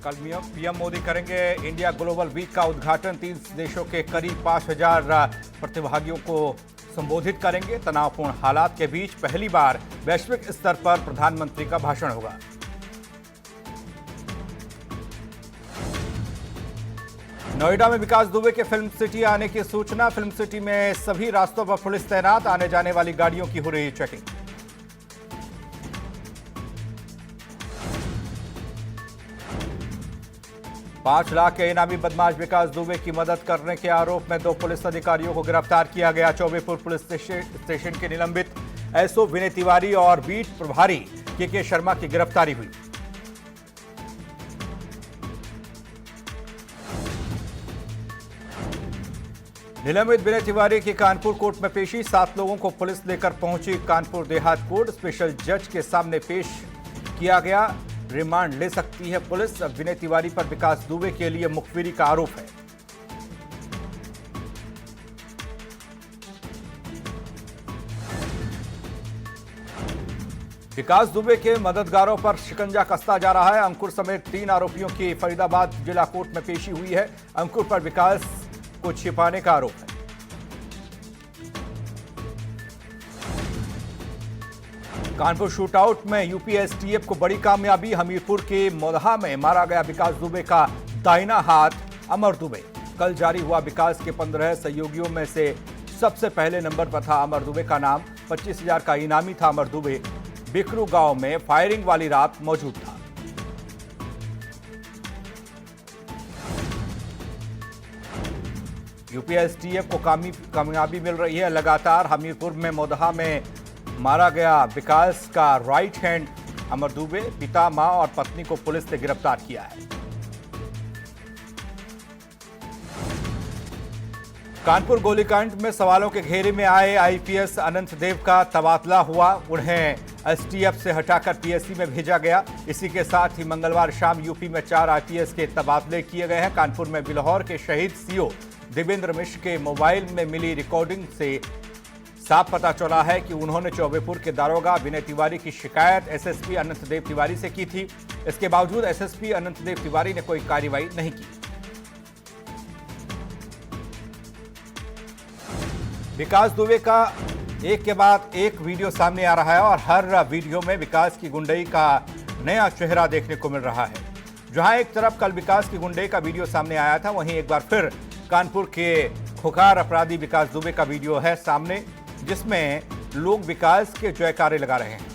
कल पीएम मोदी करेंगे India global week का उद्घाटन। 30 देशों के करीब 5000 प्रतिभागियों को संबोधित करेंगे। तनावपूर्ण हालात के बीच पहली बार वैश्विक स्तर पर प्रधानमंत्री का भाषण होगा। नोएडा में विकास दुबे के फिल्म सिटी आने की सूचना। फिल्म सिटी में सभी रास्तों पर पुलिस तैनात। आने जाने वाली गाड़ियों की हो रही चेकिंग। $5 लाख के इनामी बदमाश विकास दुबे की मदद करने के आरोप में 2 पुलिस अधिकारियों को गिरफ्तार किया गया। चौबेपुर पुलिस स्टेशन के निलंबित एसओ विनय तिवारी और बीट प्रभारी के शर्मा की गिरफ्तारी हुई। निलंबित विनय तिवारी की कानपुर कोर्ट में पेशी। 7 लोगों को पुलिस लेकर पहुंची कानपुर देहात कोर्ट। स्पेशल जज के सामने पेश किया गया। रिमांड ले सकती है पुलिस। विनय तिवारी पर विकास दुबे के लिए मुखबिरी का आरोप है। विकास दुबे के मददगारों पर शिकंजा कसता जा रहा है। अंकुर समेत 3 आरोपियों की फरीदाबाद जिला कोर्ट में पेशी हुई है। अंकुर पर विकास को छिपाने का आरोप है। कानपुर शूटआउट में यूपी एसटीएफ को बड़ी कामयाबी। हमीरपुर के मोदहा में मारा गया विकास दुबे का दाहिना हाथ अमर दुबे। कल जारी हुआ विकास के 15 सहयोगियों में से सबसे पहले नंबर पर था अमर दुबे का नाम। 25,000 का इनामी था अमर दुबे। बिकरू गांव में फायरिंग वाली रात मौजूद था। यूपी एसटीएफ को कामयाबी मिल रही है लगातार। हमीरपुर में मोदहा में मारा गया विकास का राइट हैंड अमर दुबे। पिता, मां और पत्नी को पुलिस ने गिरफ्तार किया है। कानपुर गोलीकांड में सवालों के घेरे में आए आईपीएस अनंत देव का तबादला हुआ। उन्हें एसटीएफ से हटाकर पीएससी में भेजा गया। इसी के साथ ही मंगलवार शाम यूपी में 4 आईपीएस के तबादले किए गए हैं। कानपुर में बिल्हौर के शहीद सीओ देवेंद्र मिश्र के मोबाइल में मिली रिकॉर्डिंग से साफ पता चला है कि उन्होंने चौबेपुर के दारोगा विनय तिवारी की शिकायत एसएसपी अनंत देव तिवारी से की थी। इसके बावजूद एसएसपी अनंत देव तिवारी ने कोई कार्रवाई नहीं की। विकास दुबे का एक के बाद एक वीडियो सामने आ रहा है और हर वीडियो में विकास की गुंडई का नया चेहरा देखने को मिल रहा है। जहां एक तरफ कल विकास की गुंडई का वीडियो सामने आया था, वहीं एक बार फिर कानपुर के खुखार अपराधी विकास दुबे का वीडियो है सामने, जिसमें लोग विकास के जयकारे लगा रहे हैं।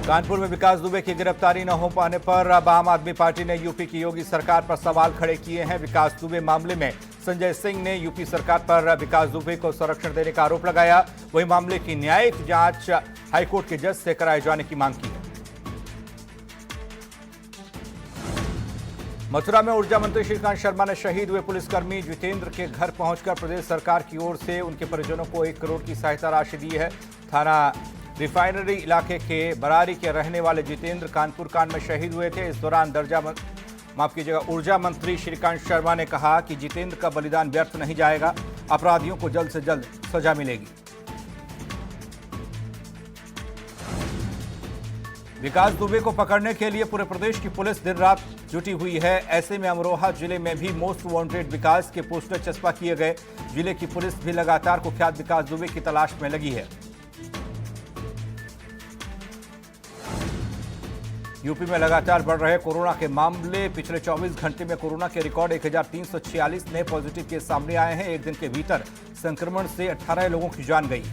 कानपुर में विकास दुबे की गिरफ्तारी न हो पाने पर अब आम आदमी पार्टी ने यूपी की योगी सरकार पर सवाल खड़े किए हैं। विकास दुबे मामले में संजय सिंह ने यूपी सरकार पर विकास दुबे को संरक्षण देने का आरोप लगाया। वही मामले की न्यायिक जांच हाईकोर्ट के जज से कराए जाने की मांग की है। मथुरा में ऊर्जा मंत्री श्रीकांत शर्मा ने शहीद हुए पुलिसकर्मी जितेंद्र के घर पहुंचकर प्रदेश सरकार की ओर से उनके परिजनों को 1 करोड़ की सहायता राशि दी है। थाना रिफाइनरी इलाके के बरारी के रहने वाले जितेंद्र कानपुर कांड में शहीद हुए थे। इस दौरान ऊर्जा मंत्री श्रीकांत शर्मा ने कहा कि जितेंद्र का बलिदान व्यर्थ नहीं जाएगा। अपराधियों को जल्द से जल्द सजा मिलेगी। विकास दुबे को पकड़ने के लिए पूरे प्रदेश की पुलिस दिन रात जुटी हुई है। ऐसे में अमरोहा जिले में भी मोस्ट वांटेड विकास के पोस्टर चस्पा किए गए। जिले की पुलिस भी लगातार कुख्यात विकास दुबे की तलाश में लगी है। यूपी में लगातार बढ़ रहे कोरोना के मामले। पिछले 24 घंटे में कोरोना के रिकॉर्ड 1346 नए पॉजिटिव केस सामने आए हैं। एक दिन के भीतर संक्रमण से 18 लोगों की जान गई।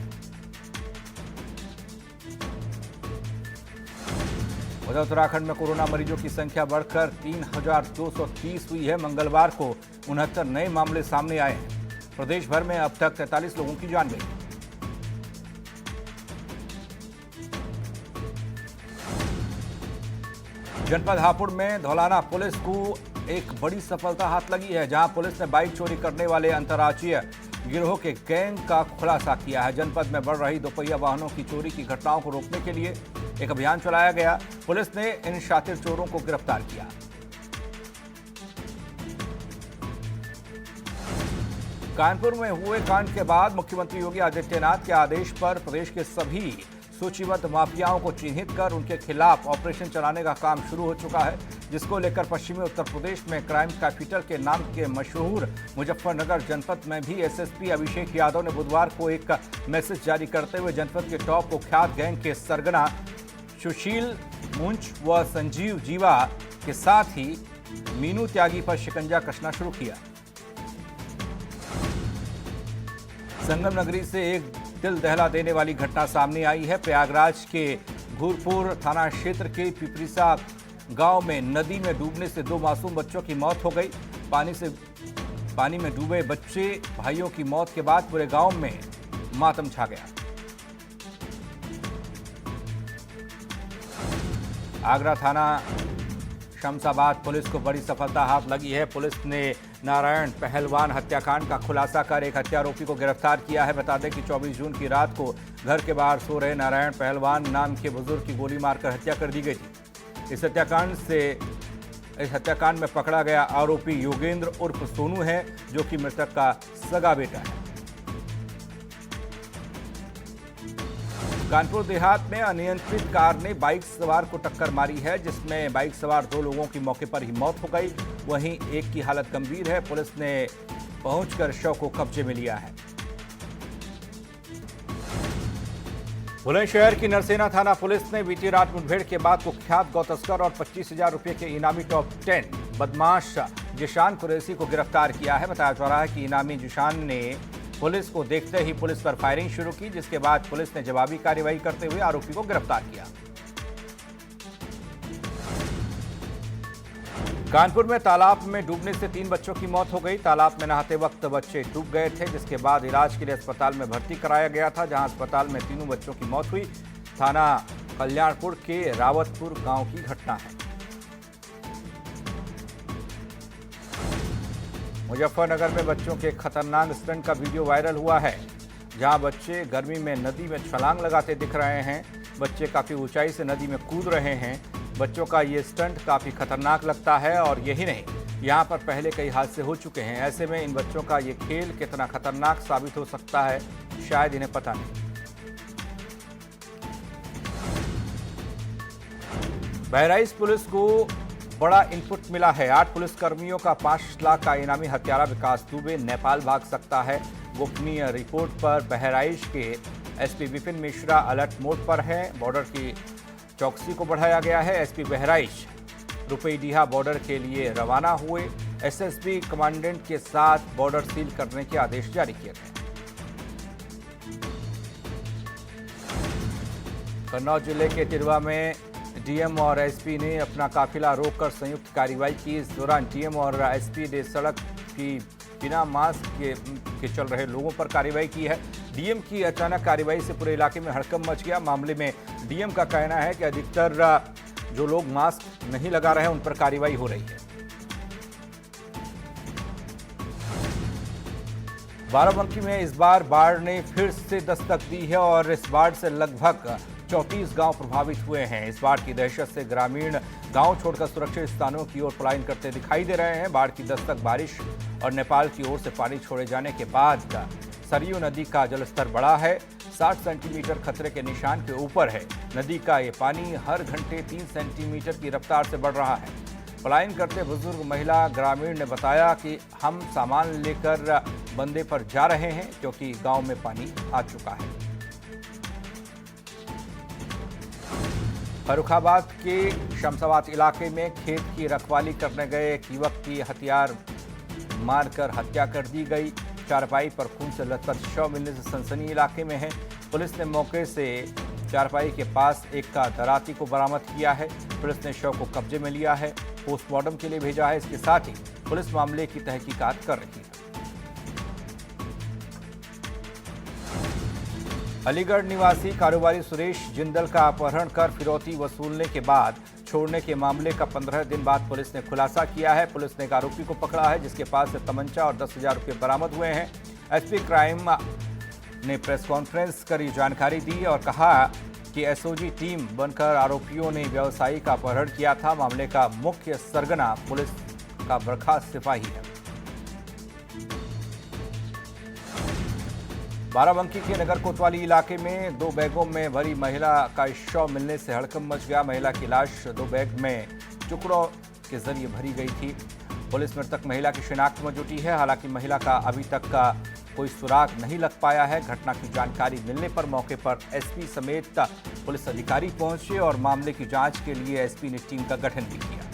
उधर उत्तराखंड में कोरोना मरीजों की संख्या बढ़कर 3230 हुई है। मंगलवार को 69 नए मामले सामने आए हैं। प्रदेश भर में अब तक 43 लोगों की जान गई। जनपद हापुड़ में धौलाना पुलिस को एक बड़ी सफलता हाथ लगी है, जहां पुलिस ने बाइक चोरी करने वाले अंतर्राज्यीय गिरोह के गैंग का खुलासा किया है। जनपद में बढ़ रही दोपहिया वाहनों की चोरी की घटनाओं को रोकने के लिए एक अभियान चलाया गया। पुलिस ने इन शातिर चोरों को गिरफ्तार किया। कानपुर में हुए कांड के बाद मुख्यमंत्री योगी आदित्यनाथ के आदेश पर प्रदेश के सभी सूचीबद्ध माफियाओं को चिन्हित कर उनके खिलाफ ऑपरेशन चलाने का काम शुरू हो चुका है, जिसको लेकर पश्चिमी उत्तर प्रदेश में क्राइम कैपिटल के नाम के मशहूर मुजफ्फरनगर जनपद में भी एसएसपी अभिषेक यादव ने बुधवार को एक मैसेज जारी करते हुए जनपद के टॉप कुख्यात गैंग के सरगना सुशील मुंच व संजीव जीवा के साथ ही मीनू त्यागी पर शिकंजा कसना शुरू किया। संगम नगरी से एक दिल दहला देने वाली घटना सामने आई है। प्रयागराज के घूरपुर थाना क्षेत्र के पिपरीसा गांव में नदी में डूबने से 2 मासूम बच्चों की मौत हो गई। पानी में डूबे बच्चे भाइयों की मौत के बाद पूरे गांव में मातम छा गया। आगरा थाना शमशाबाद पुलिस को बड़ी सफलता हाथ लगी है। पुलिस ने नारायण पहलवान हत्याकांड का खुलासा कर एक हत्यारोपी को गिरफ्तार किया है। बता दें कि 24 जून की रात को घर के बाहर सो रहे नारायण पहलवान नाम के बुजुर्ग की गोली मारकर हत्या कर दी गई थी। इस हत्याकांड में पकड़ा गया आरोपी योगेंद्र उर्फ सोनू है, जो कि मृतक का सगा बेटा है। कानपुर देहात में अनियंत्रित कार ने बाइक सवार को टक्कर मारी है, जिसमें बाइक सवार 2 लोगों की मौके पर ही मौत हो गई। वहीं एक की हालत गंभीर है। पुलिस ने पहुंचकर शव को कब्जे में लिया है। बुलंदशहर की नरसेना थाना पुलिस ने बीती रात मुठभेड़ के बाद कुख्यात गौ तस्कर और 25,000 रुपए के इनामी टॉप 10 बदमाश जिशान कुरैशी को गिरफ्तार किया है। बताया जा रहा है कि इनामी जिशान ने पुलिस को देखते ही पुलिस पर फायरिंग शुरू की, जिसके बाद पुलिस ने जवाबी कार्रवाई करते हुए आरोपी को गिरफ्तार किया। कानपुर में तालाब में डूबने से 3 बच्चों की मौत हो गई। तालाब में नहाते वक्त बच्चे डूब गए थे, जिसके बाद इलाज के लिए अस्पताल में भर्ती कराया गया था, जहां अस्पताल में तीनों बच्चों की मौत हुई। थाना कल्याणपुर के रावतपुर गांव की घटना है। मुजफ्फरनगर में बच्चों के खतरनाक स्टंट का वीडियो वायरल हुआ है, जहां बच्चे गर्मी में नदी में छलांग लगाते दिख रहे हैं। बच्चे काफ़ी ऊंचाई से नदी में कूद रहे हैं। बच्चों का ये स्टंट काफ़ी खतरनाक लगता है और यही नहीं, यहाँ पर पहले कई हादसे हो चुके हैं। ऐसे में इन बच्चों का ये खेल कितना खतरनाक साबित हो सकता है, शायद इन्हें पता नहीं। बहराइच पुलिस को बड़ा इनपुट मिला है। 8 पुलिसकर्मियों का 5 लाख का इनामी हत्यारा विकास दुबे नेपाल भाग सकता है। गोपनीय रिपोर्ट पर बहराइच के SP Vipin Mishra alert mode पर हैं। बॉर्डर की चौकसी को बढ़ाया गया है। एसपी बहराइच रुपईडीहा बॉर्डर के लिए रवाना हुए। एसएसबी कमांडेंट के साथ बॉर्डर सील करने के आदेश जारी किए गए। कन्नौज जिले के तिरवा में डीएम और एसपी ने अपना काफिला रोककर संयुक्त कार्रवाई की। इस दौरान डीएम और एसपी ने सड़क की बिना मास्क के चल रहे लोगों पर कार्रवाई की है। डीएम की अचानक कार्रवाई से पूरे इलाके में हड़कंप मच गया। मामले में डीएम का कहना है कि अधिकतर जो लोग मास्क नहीं लगा रहे हैं उन पर कार्रवाई हो रही है। बाराबंकी में इस बार बाढ़ ने फिर से दस्तक दी है और इस बाढ़ से लगभग 34 गांव प्रभावित हुए हैं। इस बाढ़ की दहशत से ग्रामीण गांव छोड़कर सुरक्षित स्थानों की ओर पलायन करते दिखाई दे रहे हैं। बाढ़ की दस्तक, बारिश और नेपाल की ओर से पानी छोड़े जाने के बाद सरयू नदी का जलस्तर बढ़ा है। 60 सेंटीमीटर खतरे के निशान के ऊपर है। नदी का ये पानी हर घंटे 3 सेंटीमीटर की रफ्तार से बढ़ रहा है। पलायन करते बुजुर्ग महिला ग्रामीण ने बताया कि हम सामान लेकर बंदे पर जा रहे हैं, क्योंकि गांव में पानी आ चुका है। फर्रुखाबाद के शमशाबाद इलाके में खेत की रखवाली करने गए एक युवक की हथियार मारकर हत्या कर दी गई। चारपाई पर खून से लथपथ शव मिलने से सनसनी इलाके में है। पुलिस ने मौके से चारपाई के पास एक का दराती को बरामद किया है। पुलिस ने शव को कब्जे में लिया है, पोस्टमार्टम के लिए भेजा है। इसके साथ ही पुलिस मामले की तहकीकात कर रही है। अलीगढ़ निवासी कारोबारी सुरेश जिंदल का अपहरण कर फिरौती वसूलने के बाद छोड़ने के मामले का 15 दिन बाद पुलिस ने खुलासा किया है। पुलिस ने एक आरोपी को पकड़ा है, जिसके पास से तमंचा और 10,000 रुपये बरामद हुए हैं। एसपी क्राइम ने प्रेस कॉन्फ्रेंस कर ये जानकारी दी और कहा कि एसओजी टीम बनकर आरोपियों ने व्यवसायी का अपहरण किया था। मामले का मुख्य सरगना पुलिस का बर्खास्त सिपाही है। बाराबंकी के नगर कोतवाली इलाके में 2 बैगों में भरी महिला का शव मिलने से हड़कंप मच गया। महिला की लाश 2 बैग में टुकड़ों के जरिए भरी गई थी। पुलिस मृतक महिला की शिनाख्त में जुटी है। हालांकि महिला का अभी तक का कोई सुराग नहीं लग पाया है। घटना की जानकारी मिलने पर मौके पर एसपी समेत पुलिस अधिकारी पहुंचे और मामले की जांच के लिए एसपी ने टीम का गठन भी किया।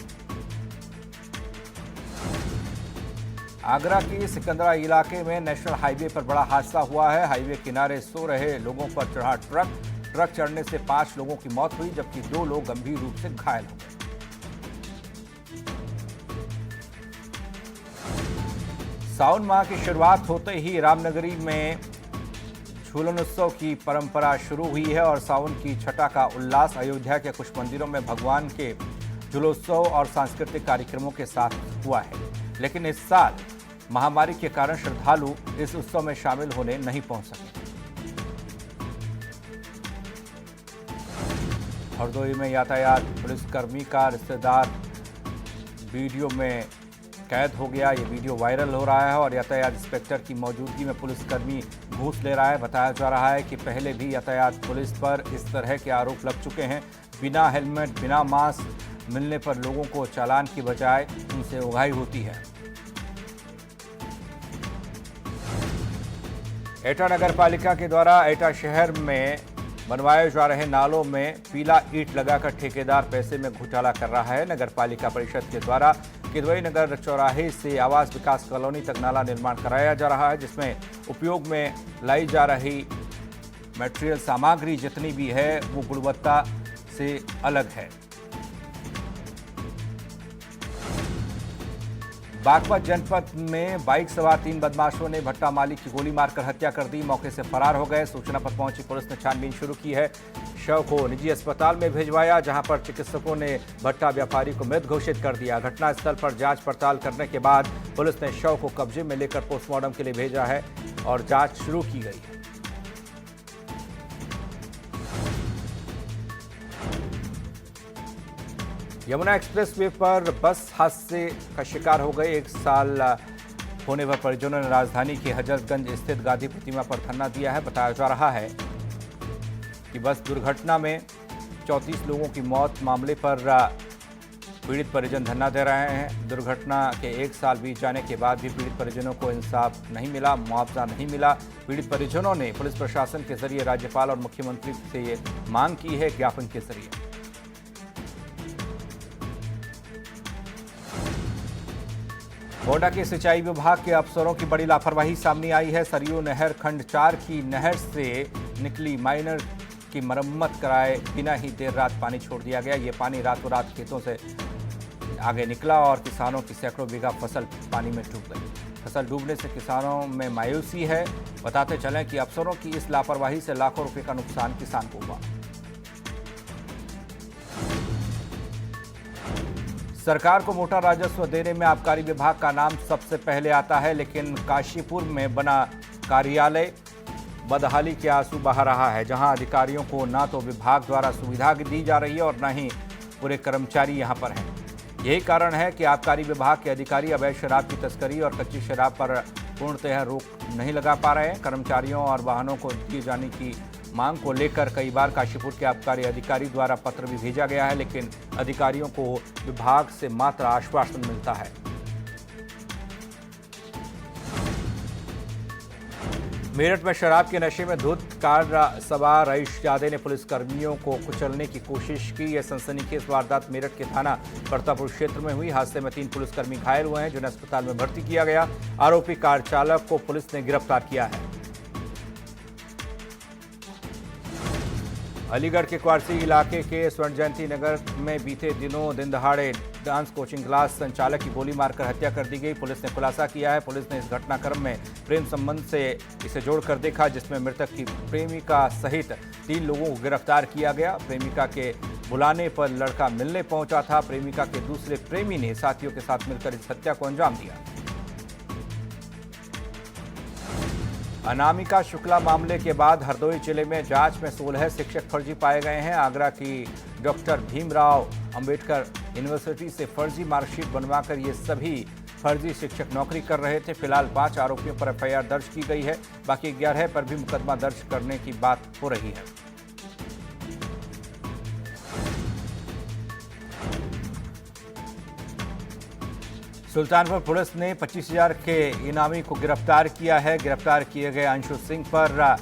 आगरा के सिकंदरा इलाके में नेशनल हाईवे पर बड़ा हादसा हुआ है। हाईवे किनारे सो रहे लोगों पर चढ़ा ट्रक चढ़ने से 5 लोगों की मौत हुई, जबकि 2 लोग गंभीर रूप से घायल हो गए। सावन माह की शुरुआत होते ही रामनगरी में झूलन उत्सव की परंपरा शुरू हुई है और सावन की छठा का उल्लास अयोध्या के कुछ मंदिरों में भगवान के झूलोत्सव और सांस्कृतिक कार्यक्रमों के साथ हुआ है। लेकिन इस साल महामारी के कारण श्रद्धालु इस उत्सव में शामिल होने नहीं पहुंच सके। हरदोई में यातायात पुलिसकर्मी का रिश्तेदार वीडियो में कैद हो गया। ये वीडियो वायरल हो रहा है और यातायात इंस्पेक्टर की मौजूदगी में पुलिसकर्मी घूस ले रहा है। बताया जा रहा है कि पहले भी यातायात पुलिस पर इस तरह के आरोप लग चुके हैं। बिना हेलमेट, बिना मास्क मिलने पर लोगों को चालान की बजाय उनसे उगाही होती है। एटा नगर पालिका के द्वारा एटा शहर में बनवाए जा रहे नालों में पीला ईंट लगाकर ठेकेदार पैसे में घोटाला कर रहा है। नगर पालिका परिषद के द्वारा किदवई नगर चौराहे से आवास विकास कॉलोनी तक नाला निर्माण कराया जा रहा है, जिसमें उपयोग में लाई जा रही मटेरियल सामग्री जितनी भी है वो गुणवत्ता से अलग है। बागपत जनपद में बाइक सवार 3 बदमाशों ने भट्टा मालिक की गोली मारकर हत्या कर दी। मौके से फरार हो गए। सूचना पर पहुंची पुलिस ने छानबीन शुरू की है। शव को निजी अस्पताल में भिजवाया, जहां पर चिकित्सकों ने भट्टा व्यापारी को मृत घोषित कर दिया। घटनास्थल पर जांच पड़ताल करने के बाद पुलिस ने शव को कब्जे में लेकर पोस्टमार्टम के लिए भेजा है और जांच शुरू की गई है। यमुना एक्सप्रेसवे पर बस हादसे का शिकार हो गए। 1 साल होने पर परिजनों ने राजधानी के हजरतगंज स्थित गांधी प्रतिमा पर धरना दिया है। बताया जा रहा है कि बस दुर्घटना में 34 लोगों की मौत मामले पर पीड़ित परिजन धरना दे रहे हैं। दुर्घटना के 1 साल बीत जाने के बाद भी पीड़ित परिजनों को इंसाफ नहीं मिला, मुआवजा नहीं मिला। पीड़ित परिजनों ने पुलिस प्रशासन के जरिए राज्यपाल और मुख्यमंत्री से ये मांग की है ज्ञापन के जरिए। गोड्डा के सिंचाई विभाग के अफसरों की बड़ी लापरवाही सामने आई है। सरयू नहर खंड 4 की नहर से निकली माइनर की मरम्मत कराए बिना ही देर रात पानी छोड़ दिया गया। ये पानी रातों रात खेतों से आगे निकला और किसानों की सैकड़ों बीघा फसल पानी में डूब गई। फसल डूबने से किसानों में मायूसी है। बताते चलें कि अफसरों की इस लापरवाही से लाखों रुपए का नुकसान किसान को हुआ। सरकार को मोटा राजस्व देने में आबकारी विभाग का नाम सबसे पहले आता है, लेकिन काशीपुर में बना कार्यालय बदहाली के आंसू बहा रहा है, जहां अधिकारियों को ना तो विभाग द्वारा सुविधा दी जा रही है और न ही पूरे कर्मचारी यहां पर हैं। यही कारण है कि आबकारी विभाग के अधिकारी अवैध शराब की तस्करी और कच्ची शराब पर पूर्णतः रोक नहीं लगा पा रहे हैं। कर्मचारियों और वाहनों को दिए जाने की मांग को लेकर कई बार काशीपुर के आबकारी अधिकारी द्वारा पत्र भी भेजा गया है, लेकिन अधिकारियों को विभाग से मात्र आश्वासन मिलता है। मेरठ में शराब के नशे में धुत कार सवार रईस यादव ने पुलिसकर्मियों को कुचलने की कोशिश की। यह सनसनीखेज वारदात मेरठ के थाना परतापुर क्षेत्र में हुई। हादसे में 3 पुलिसकर्मी घायल हुए हैं, जिन्हें अस्पताल में भर्ती किया गया। आरोपी कार चालक को पुलिस ने गिरफ्तार किया है। अलीगढ़ के क्वारसी इलाके के स्वर्ण जयंती नगर में बीते दिनों दिन दहाड़े डांस कोचिंग क्लास संचालक की गोली मारकर हत्या कर दी गई। पुलिस ने खुलासा किया है। पुलिस ने इस घटनाक्रम में प्रेम संबंध से इसे जोड़कर देखा, जिसमें मृतक की प्रेमिका सहित 3 लोगों को गिरफ्तार किया गया। प्रेमिका के बुलाने पर लड़का मिलने पहुंचा था। प्रेमिका के दूसरे प्रेमी ने साथियों के साथ मिलकर इस हत्या को अंजाम दिया। अनामिका शुक्ला मामले के बाद हरदोई जिले में जांच में 16 शिक्षक फर्जी पाए गए हैं। आगरा की डॉक्टर भीमराव अंबेडकर यूनिवर्सिटी से फर्जी मार्कशीट बनवाकर ये सभी फर्जी शिक्षक नौकरी कर रहे थे। फिलहाल 5 आरोपियों पर एफआईआर दर्ज की गई है, बाकी 11 पर भी मुकदमा दर्ज करने की बात हो रही है। सुल्तानपुर पुलिस ने 25,000 के इनामी को गिरफ्तार किया है। गिरफ्तार किए गए अंशु सिंह पर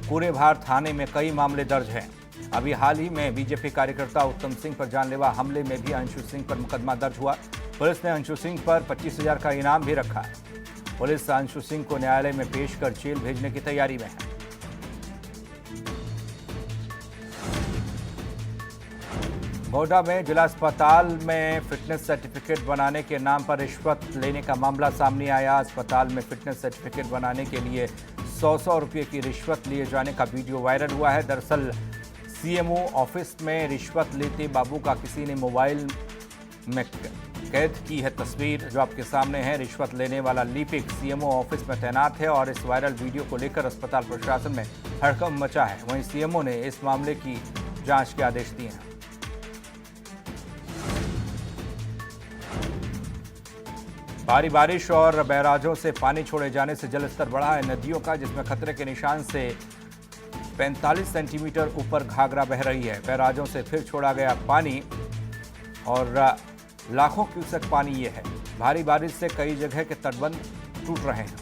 कूड़ेभार थाने में कई मामले दर्ज हैं। अभी हाल ही में बीजेपी कार्यकर्ता उत्तम सिंह पर जानलेवा हमले में भी अंशु सिंह पर मुकदमा दर्ज हुआ। पुलिस ने अंशु सिंह पर 25,000 का इनाम भी रखा है। पुलिस अंशु सिंह को न्यायालय में पेश कर जेल भेजने की तैयारी में है। गोड्डा में जिला अस्पताल में फिटनेस सर्टिफिकेट बनाने के नाम पर रिश्वत लेने का मामला सामने आया। अस्पताल में फिटनेस सर्टिफिकेट बनाने के लिए 100 रुपये की रिश्वत लिए जाने का वीडियो वायरल हुआ है। दरअसल सीएमओ ऑफिस में रिश्वत लेते बाबू का किसी ने मोबाइल में कैद की है तस्वीर, जो आपके सामने है। रिश्वत लेने वाला लिपिक सीएमओ ऑफिस में तैनात है और इस वायरल वीडियो को लेकर अस्पताल प्रशासन में हड़कंप मचा है। वहीं सीएमओ ने इस मामले की जांच के आदेश दिए हैं। भारी बारिश और बैराजों से पानी छोड़े जाने से जलस्तर बढ़ा है नदियों का, जिसमें खतरे के निशान से 45 सेंटीमीटर ऊपर घाघरा बह रही है। बैराजों से फिर छोड़ा गया पानी और लाखों क्यूसेक पानी ये है। भारी बारिश से कई जगह के तटबंध टूट रहे हैं।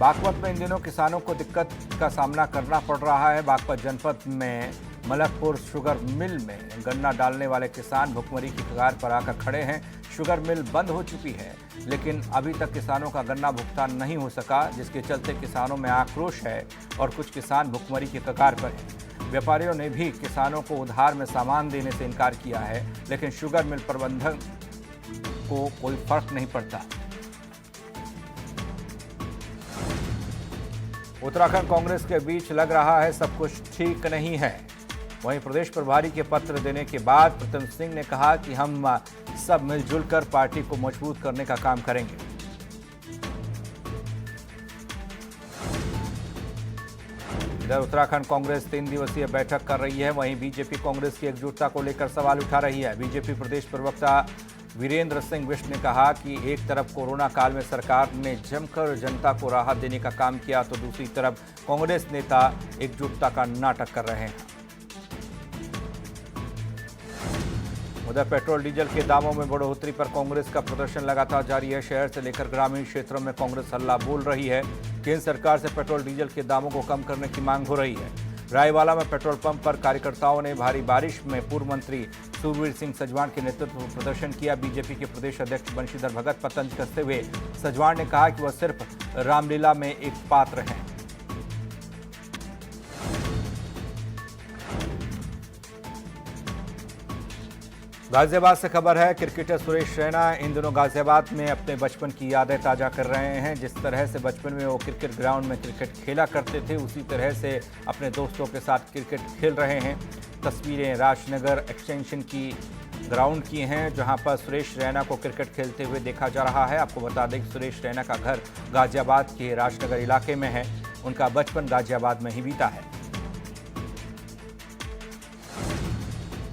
बागपत में इन दिनों किसानों को दिक्कत का सामना करना पड़ रहा है। बागपत जनपद में मलकपुर शुगर मिल में गन्ना डालने वाले किसान भुखमरी की कगार पर आकर खड़े हैं। शुगर मिल बंद हो चुकी है, लेकिन अभी तक किसानों का गन्ना भुगतान नहीं हो सका, जिसके चलते किसानों में आक्रोश है और कुछ किसान भुखमरी की कगार पर हैं। व्यापारियों ने भी किसानों को उधार में सामान देने से इनकार किया है, लेकिन शुगर मिल प्रबंधन को कोई फर्क नहीं पड़ता। उत्तराखंड कांग्रेस के बीच लग रहा है सब कुछ ठीक नहीं है। वहीं प्रदेश प्रभारी के पत्र देने के बाद प्रतम सिंह ने कहा कि हम सब मिलजुल कर पार्टी को मजबूत करने का काम करेंगे। इधर उत्तराखंड कांग्रेस 3 दिवसीय बैठक कर रही है। वहीं बीजेपी कांग्रेस की एकजुटता को लेकर सवाल उठा रही है। बीजेपी प्रदेश प्रवक्ता वीरेंद्र सिंह बिष्ट ने कहा कि एक तरफ कोरोना काल में सरकार ने जमकर जनता को राहत देने का काम किया, तो दूसरी तरफ कांग्रेस नेता एकजुटता का नाटक कर रहे हैं। उधर पेट्रोल डीजल के दामों में बढ़ोतरी पर कांग्रेस का प्रदर्शन लगातार जारी है। शहर से लेकर ग्रामीण क्षेत्रों में कांग्रेस हल्ला बोल रही है। केंद्र सरकार से पेट्रोल डीजल के दामों को कम करने की मांग हो रही है। रायवाला में पेट्रोल पंप पर कार्यकर्ताओं ने भारी बारिश में पूर्व मंत्री सुरवीर सिंह सजवाण के नेतृत्व में प्रदर्शन किया। बीजेपी के प्रदेश अध्यक्ष बंशीधर भगत पर तंज कसते हुए सजवाण ने कहा कि वह सिर्फ रामलीला में एक पात्र हैं। गाजियाबाद से खबर है। क्रिकेटर सुरेश रैना इन दिनों गाजियाबाद में अपने बचपन की यादें ताज़ा कर रहे हैं। जिस तरह से बचपन में वो क्रिकेट ग्राउंड में क्रिकेट खेला करते थे, उसी तरह से अपने दोस्तों के साथ क्रिकेट खेल रहे हैं। तस्वीरें राजनगर एक्सटेंशन की ग्राउंड की हैं, जहां पर सुरेश रैना को क्रिकेट खेलते हुए देखा जा रहा है। आपको बता दें कि सुरेश रैना का घर गाजियाबाद के राजनगर इलाके में है। उनका बचपन गाजियाबाद में ही बीता है।